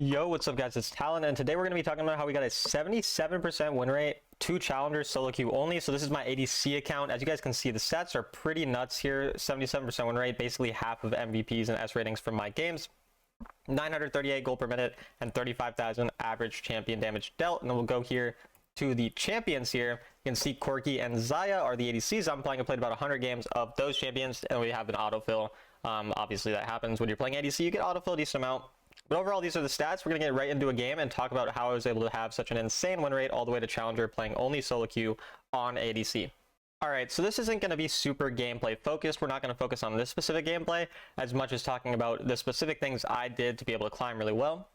Yo, what's up guys, it's Talon, and today we're going to be talking about how we got a 77% win rate, 2 challengers, solo queue only. So this is my ADC account. As you guys can see, the stats are pretty nuts here. 77% win rate, basically half of MVPs and S ratings from my games. 938 gold per minute and 35,000 average champion damage dealt. And then we'll go here to the champions here. You can see Corki and Zaya are the ADCs. I'm playing, I played about 100 games of those champions, and we have an autofill. Obviously that happens when you're playing ADC, you get autofill a decent amount. But overall, these are the stats. We're going to get right into a game and talk about how I was able to have such an insane win rate all the way to Challenger playing only solo queue on ADC. Alright, so this isn't going to be super gameplay focused. We're not going to focus on this specific gameplay as much as talking about the specific things I did to be able to climb really well.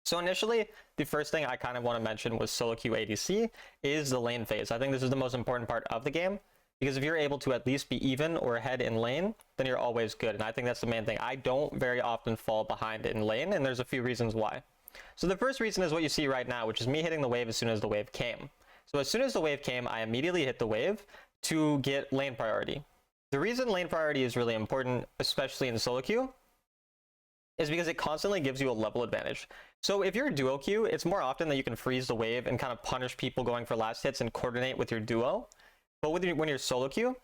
So initially, the first thing I kind of want to mention was solo queue ADC is the lane phase. I think this is the most important part of the game, because if you're able to at least be even or ahead in lane, then you're always good. And I think that's the main thing. I don't very often fall behind in lane, and there's a few reasons why. So the first reason is what you see right now, which is me hitting the wave as soon as the wave came. So as soon as the wave came, I immediately hit the wave to get lane priority. The reason lane priority is really important, especially in solo queue, is because it constantly gives you a level advantage. So if you're a duo queue, it's more often that you can freeze the wave and kind of punish people going for last hits and coordinate with your duo. But when you're solo queue,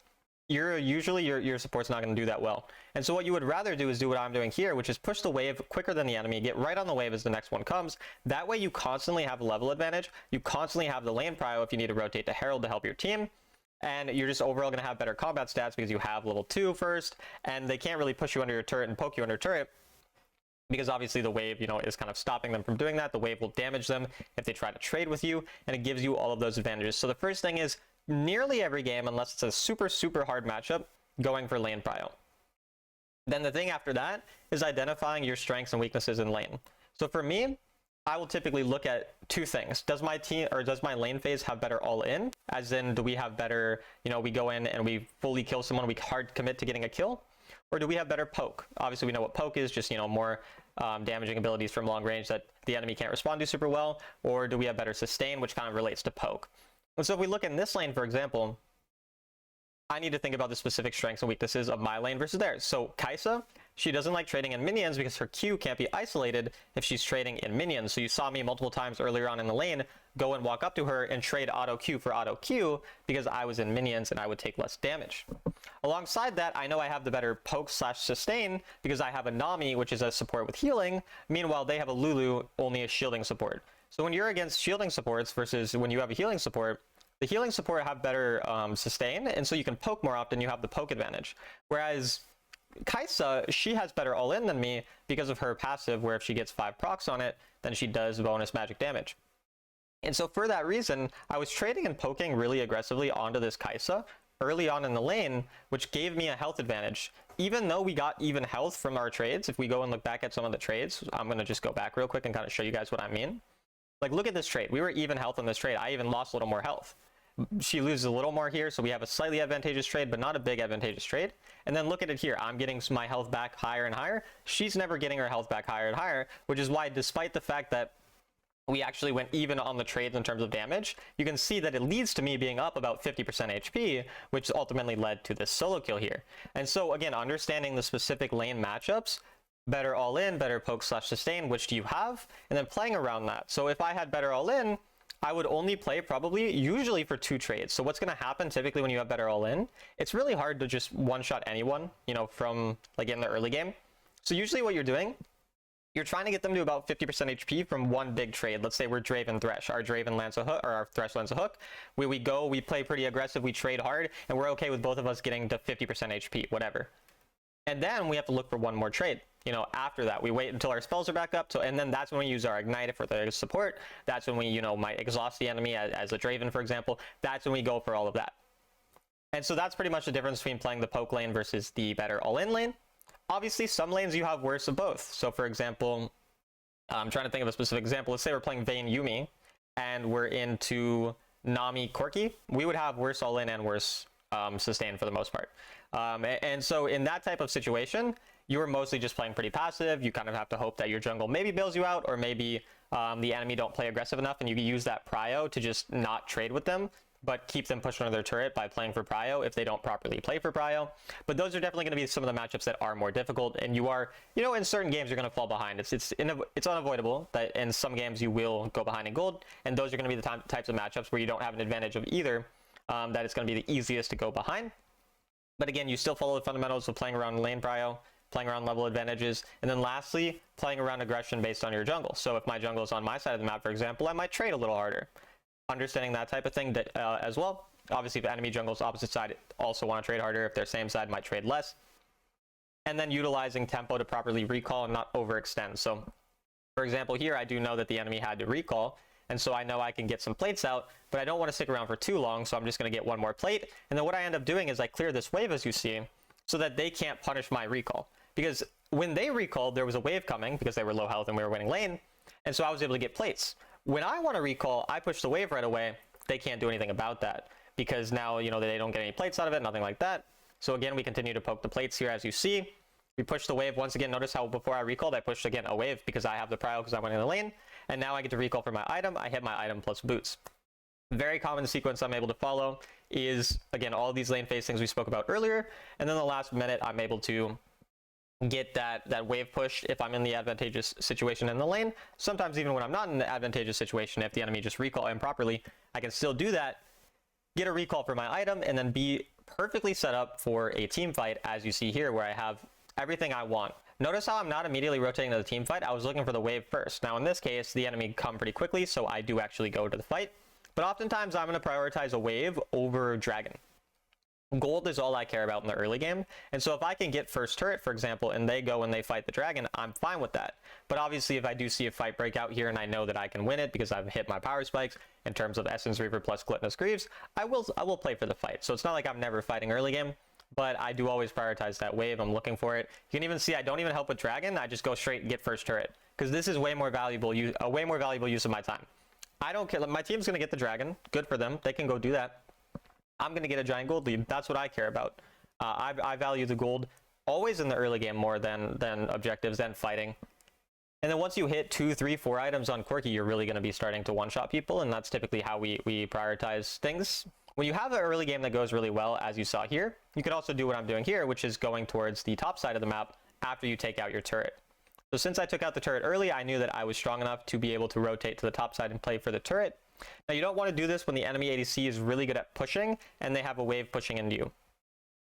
usually your support's not going to do that well. And so what you would rather do is do what I'm doing here, which is push the wave quicker than the enemy, get right on the wave as the next one comes. That way you constantly have level advantage. You constantly have the lane prio if you need to rotate to Herald to help your team. And you're just overall going to have better combat stats because you have level 2 first, and they can't really push you under your turret and poke you under turret, because obviously the wave, is kind of stopping them from doing that. The wave will damage them if they try to trade with you, and it gives you all of those advantages. So the first thing is, nearly every game, unless it's a super hard matchup, going for lane prio. Then the thing after that is identifying your strengths and weaknesses in lane. So for me, I will typically look at two things. Does my team, or does my lane phase have better all in? As in, do we have better, we go in and we fully kill someone, we hard commit to getting a kill? Or do we have better poke? Obviously we know what poke is, just more damaging abilities from long range that the enemy can't respond to super well. Or do we have better sustain, which kind of relates to poke? And so if we look in this lane, for example, I need to think about the specific strengths and weaknesses of my lane versus theirs. So Kai'Sa, she doesn't like trading in minions because her Q can't be isolated if she's trading in minions. So you saw me multiple times earlier on in the lane go and walk up to her and trade auto Q for auto Q because I was in minions and I would take less damage. Alongside that, I know I have the better poke / sustain because I have a Nami, which is a support with healing. Meanwhile, they have a Lulu, only a shielding support. So when you're against shielding supports versus when you have a healing support, the healing support have better sustain, and so you can poke more often, you have the poke advantage. Whereas Kai'Sa, she has better all-in than me because of her passive, where if she gets 5 procs on it, then she does bonus magic damage. And so for that reason, I was trading and poking really aggressively onto this Kai'Sa early on in the lane, which gave me a health advantage. Even though we got even health from our trades, if we go and look back at some of the trades, I'm going to just go back real quick and kind of show you guys what I mean. Like, look at this trade. We were even health on this trade. I even lost a little more health. She loses a little more here, so we have a slightly advantageous trade, but not a big advantageous trade. And then look at it here. I'm getting my health back higher and higher. She's never getting her health back higher and higher, which is why, despite the fact that we actually went even on the trades in terms of damage, you can see that it leads to me being up about 50% HP, which ultimately led to this solo kill here. And so, again, understanding the specific lane matchups, better all in, better poke / sustain, which do you have? And then playing around that. So if I had better all in, I would only play usually for 2 trades. So what's going to happen typically when you have better all in, it's really hard to just one-shot anyone, from like in the early game. So usually what you're doing, you're trying to get them to about 50% HP from one big trade. Let's say we're Draven Thresh. Our Draven lands a hook, or our Thresh lands a hook. We go, we play pretty aggressive, we trade hard, and we're okay with both of us getting to 50% HP, whatever. And then we have to look for one more trade. After that, we wait until our spells are back up. And then that's when we use our Ignite for the support. That's when we, might exhaust the enemy as a Draven, for example. That's when we go for all of that. And so that's pretty much the difference between playing the poke lane versus the better all-in lane. Obviously, some lanes you have worse of both. So for example, I'm trying to think of a specific example. Let's say we're playing Vayne Yuumi and we're into Nami Corki. We would have worse all-in and worse sustain for the most part. And so in that type of situation, you are mostly just playing pretty passive. You kind of have to hope that your jungle maybe bails you out, or maybe the enemy don't play aggressive enough, and you can use that prio to just not trade with them but keep them pushed under their turret by playing for prio if they don't properly play for prio. But those are definitely going to be some of the matchups that are more difficult, and you are, you know, in certain games you're going to fall behind. It's unavoidable that in some games you will go behind in gold, and those are going to be the types of matchups where you don't have an advantage of either, that it's going to be the easiest to go behind. But again, you still follow the fundamentals of playing around lane prio, playing around level advantages, and then lastly, playing around aggression based on your jungle. So if my jungle is on my side of the map, for example, I might trade a little harder. Understanding that type of thing as well. Obviously, if enemy jungle's opposite side also want to trade harder, if they're same side, might trade less. And then utilizing tempo to properly recall and not overextend. So, for example, here I do know that the enemy had to recall, and so I know I can get some plates out, but I don't want to stick around for too long, so I'm just going to get one more plate. And then what I end up doing is I clear this wave, as you see, so that they can't punish my recall. Because when they recalled, there was a wave coming because they were low health and we were winning lane, and so I was able to get plates. When I want to recall, I push the wave right away. They can't do anything about that because now, you know, they don't get any plates out of it, nothing like that. So again, we continue to poke the plates here, as you see. We push the wave once again. Notice how before I recalled, I pushed again a wave because I have the prio because I went in the lane, and now I get to recall for my item. I hit my item plus boots. Very common sequence I'm able to follow is, again, all these lane phase things we spoke about earlier, and then the last minute I'm able to get that wave push if I'm in the advantageous situation in the lane. Sometimes even when I'm not in the advantageous situation, if the enemy just recall improperly, I can still do that, get a recall for my item, and then be perfectly set up for a team fight, as you see here, where I have everything I want. Notice how I'm not immediately rotating to the team fight. I was looking for the wave first. Now in this case, the enemy come pretty quickly, so I do actually go to the fight. But oftentimes I'm going to prioritize a wave over dragon. Gold is all I care about in the early game, and so if I can get first turret, for example, and they go and they fight the dragon, I'm fine with that. But obviously if I do see a fight break out here and I know that I can win it because I've hit my power spikes in terms of Essence Reaver plus Gluttonous Greaves, I will play for the fight. So it's not like I'm never fighting early game, but I do always prioritize that wave. I'm looking for it. You can even see I don't even help with dragon. I just go straight and get first turret because this is way more valuable use of my time. I don't care. My team's going to get the dragon. Good for them. They can go do that. I'm going to get a giant gold lead. That's what I care about. I value the gold always in the early game more than objectives and fighting. And then once you hit 2, 3, 4 items on Quirky, you're really going to be starting to one-shot people, and that's typically how we prioritize things. When you have an early game that goes really well, as you saw here, you can also do what I'm doing here, which is going towards the top side of the map after you take out your turret. So since I took out the turret early, I knew that I was strong enough to be able to rotate to the top side and play for the turret. Now you don't want to do this when the enemy ADC is really good at pushing and they have a wave pushing into you.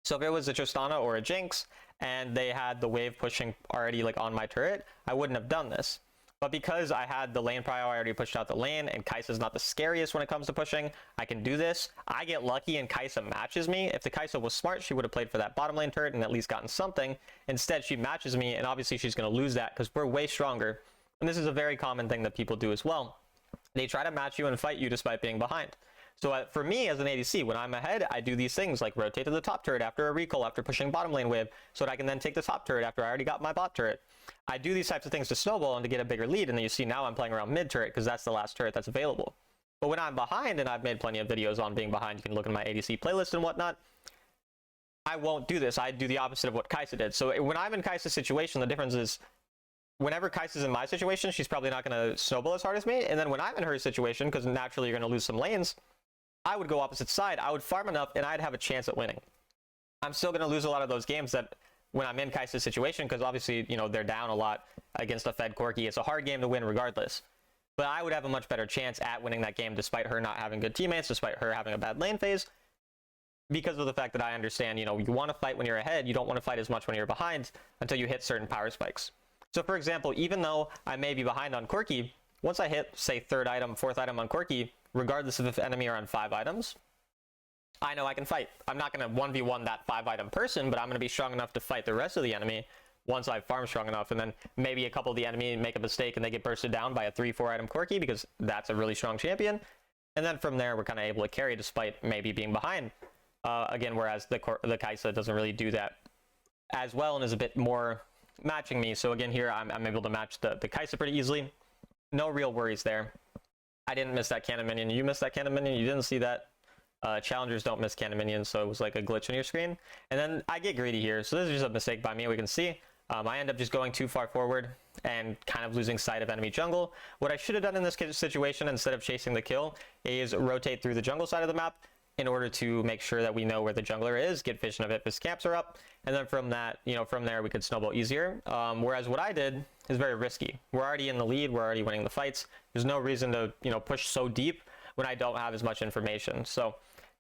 So if it was a Tristana or a Jinx and they had the wave pushing already like on my turret, I wouldn't have done this. But because I had the lane prio, I already pushed out the lane, and Kai'Sa's not the scariest when it comes to pushing, I can do this. I get lucky and Kai'Sa matches me. If the Kai'Sa was smart, she would have played for that bottom lane turret and at least gotten something. Instead, she matches me, and obviously she's going to lose that because we're way stronger. And this is a very common thing that people do as well. They try to match you and fight you despite being behind. So for me as an ADC, when I'm ahead, I do these things like rotate to the top turret after a recall, after pushing bottom lane wave, so that I can then take the top turret after I already got my bot turret. I do these types of things to snowball and to get a bigger lead, and then you see now I'm playing around mid turret because that's the last turret that's available. But when I'm behind, and I've made plenty of videos on being behind, you can look at my ADC playlist and whatnot, I won't do this. I do the opposite of what Kai'Sa did. So when I'm in Kai'Sa's situation, the difference is whenever Kai'Sa's in my situation, she's probably not going to snowball as hard as me. And then when I'm in her situation, because naturally you're going to lose some lanes, I would go opposite side. I would farm enough and I'd have a chance at winning. I'm still going to lose a lot of those games that when I'm in Kai'Sa's situation, because obviously, you know, they're down a lot against a fed Corki. It's a hard game to win regardless. But I would have a much better chance at winning that game despite her not having good teammates, despite her having a bad lane phase, because of the fact that I understand, you know, you want to fight when you're ahead. You don't want to fight as much when you're behind until you hit certain power spikes. So for example, even though I may be behind on Corki, once I hit, say, third item, fourth item on Corki, regardless of if enemy are on 5 items, I know I can fight. I'm not going to 1v1 that 5-item person, but I'm going to be strong enough to fight the rest of the enemy once I farm strong enough, and then maybe a couple of the enemy make a mistake and they get bursted down by a 3-4 item Corki because that's a really strong champion. And then from there, we're kind of able to carry despite maybe being behind. Again, whereas the Kai'Sa doesn't really do that as well and is a bit more matching me. So again, here I'm able to match the Kai'Sa pretty easily. No real worries there. I didn't miss that cannon minion. You missed that cannon minion. You didn't see that. Challengers don't miss cannon minions, so it was like a glitch on your screen. And then I get greedy here. So this is just a mistake by me. We can see I end up just going too far forward. and kind of losing sight of enemy jungle. What I should have done in this situation, instead of chasing the kill, is rotate through the jungle side of the map in order to make sure that we know where the jungler is, get vision of it if his camps are up, and then from that, from there we could snowball easier. Whereas what I did is very risky. We're already in the lead, we're already winning the fights. There's no reason to, push so deep when I don't have as much information. So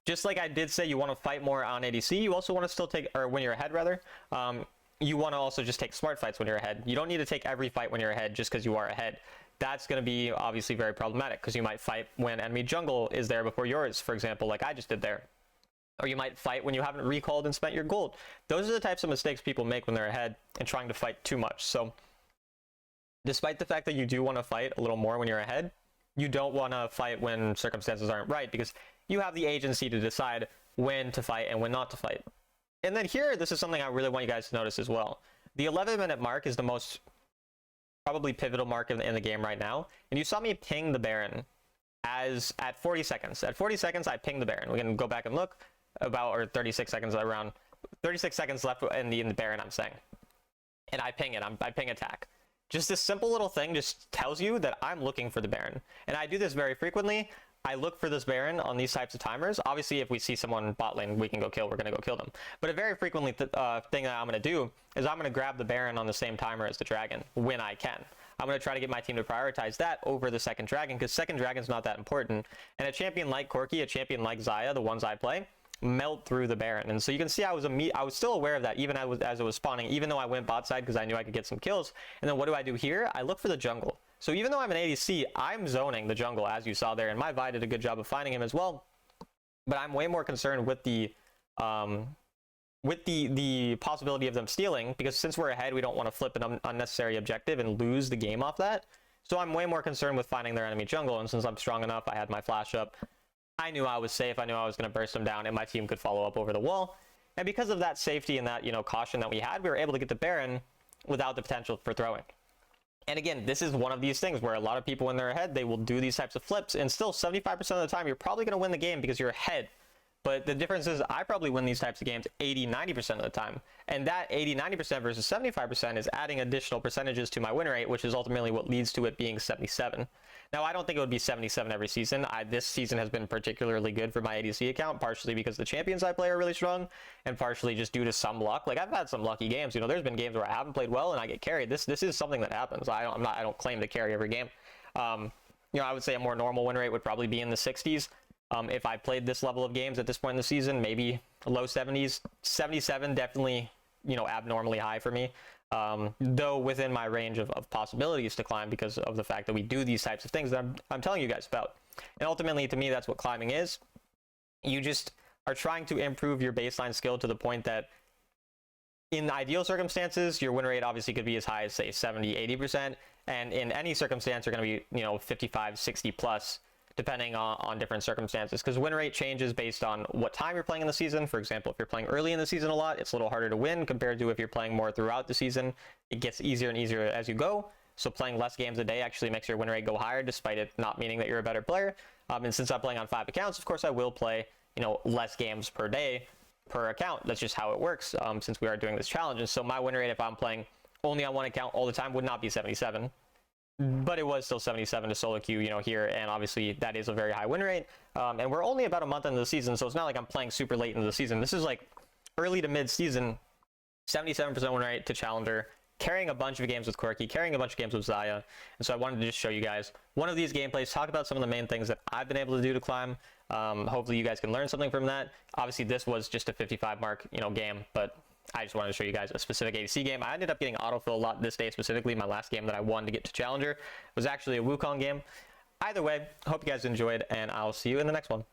just like I did say, you want to fight more on ADC, you also want to still take, or when you're ahead rather, you want to also just take smart fights when you're ahead. You don't need to take every fight when you're ahead just because you are ahead. That's going to be obviously very problematic because you might fight when enemy jungle is there before yours, for example, like I just did there. Or you might fight when you haven't recalled and spent your gold. Those are the types of mistakes people make when they're ahead and trying to fight too much. So despite the fact that you do want to fight a little more when you're ahead, you don't want to fight when circumstances aren't right because you have the agency to decide when to fight and when not to fight. And then here, this is something I really want you guys to notice as well. The 11-minute mark is the most probably pivotal mark in the game right now. And you saw me ping the Baron at 40 seconds. At 40 seconds, I pinged the Baron. We can go back and look or 36 seconds around 36 seconds left in the Baron, I'm saying. And I ping it, I ping attack. Just this simple little thing just tells you that I'm looking for the Baron. And I do this very frequently. I look for this Baron on these types of timers. Obviously, if we see someone bot lane we can go kill, we're going to go kill them. But a very frequently thing that I'm going to do is I'm going to grab the Baron on the same timer as the dragon when I can. I'm going to try to get my team to prioritize that over the second dragon because second dragon's not that important. And a champion like Corki, a champion like Xayah, the ones I play, melt through the Baron. And so you can see I was still aware of that even as it was spawning, even though I went bot side because I knew I could get some kills. And then what do I do here? I look for the jungle. So even though I'm an ADC, I'm zoning the jungle as you saw there, and my Vi did a good job of finding him as well. But I'm way more concerned with the possibility of them stealing, because since we're ahead, we don't want to flip an unnecessary objective and lose the game off that. So I'm way more concerned with finding their enemy jungle, and since I'm strong enough, I had my flash up. I knew I was safe. I knew I was going to burst them down, and my team could follow up over the wall. And because of that safety and that caution that we had, we were able to get the Baron without the potential for throwing. And again, this is one of these things where a lot of people, when they're ahead, they will do these types of flips, and still 75% of the time, you're probably going to win the game because you're ahead. But the difference is I probably win these types of games 80-90% of the time. And that 80-90% versus 75% is adding additional percentages to my win rate, which is ultimately what leads to it being 77. Now, I don't think it would be 77 every season. This season has been particularly good for my ADC account, partially because the champions I play are really strong, and partially just due to some luck. Like, I've had some lucky games. There's been games where I haven't played well and I get carried. This is something that happens. I don't claim to carry every game. I would say a more normal win rate would probably be in the 60s. If I played this level of games at this point in the season, maybe low 70s. 77 definitely, abnormally high for me. Though within my range of possibilities to climb because of the fact that we do these types of things that I'm telling you guys about. And ultimately, to me, that's what climbing is. You just are trying to improve your baseline skill to the point that in ideal circumstances, your win rate obviously could be as high as, say, 70-80%. And in any circumstance, you're going to be, 55, 60 plus, depending on different circumstances, because win rate changes based on what time you're playing in the season. For example, if you're playing early in the season a lot, it's a little harder to win compared to if you're playing more throughout the season. It gets easier and easier as you go. So playing less games a day actually makes your win rate go higher, despite it not meaning that you're a better player. And since I'm playing on 5 accounts, of course, I will play, less games per day per account. That's just how it works, since we are doing this challenge. And so my win rate, if I'm playing only on one account all the time, would not be 77. But it was still 77 to solo queue, here, and obviously that is a very high win rate. And we're only about a month into the season, so it's not like I'm playing super late into the season. This is like early to mid-season, 77% win rate to Challenger, carrying a bunch of games with Corki, carrying a bunch of games with Xayah. And so I wanted to just show you guys one of these gameplays, talk about some of the main things that I've been able to do to climb. Hopefully you guys can learn something from that. Obviously this was just a 55 mark, game, but I just wanted to show you guys a specific ADC game. I ended up getting autofill a lot this day specifically. My last game that I won to get to Challenger was actually a Wukong game. Either way, hope you guys enjoyed, and I'll see you in the next one.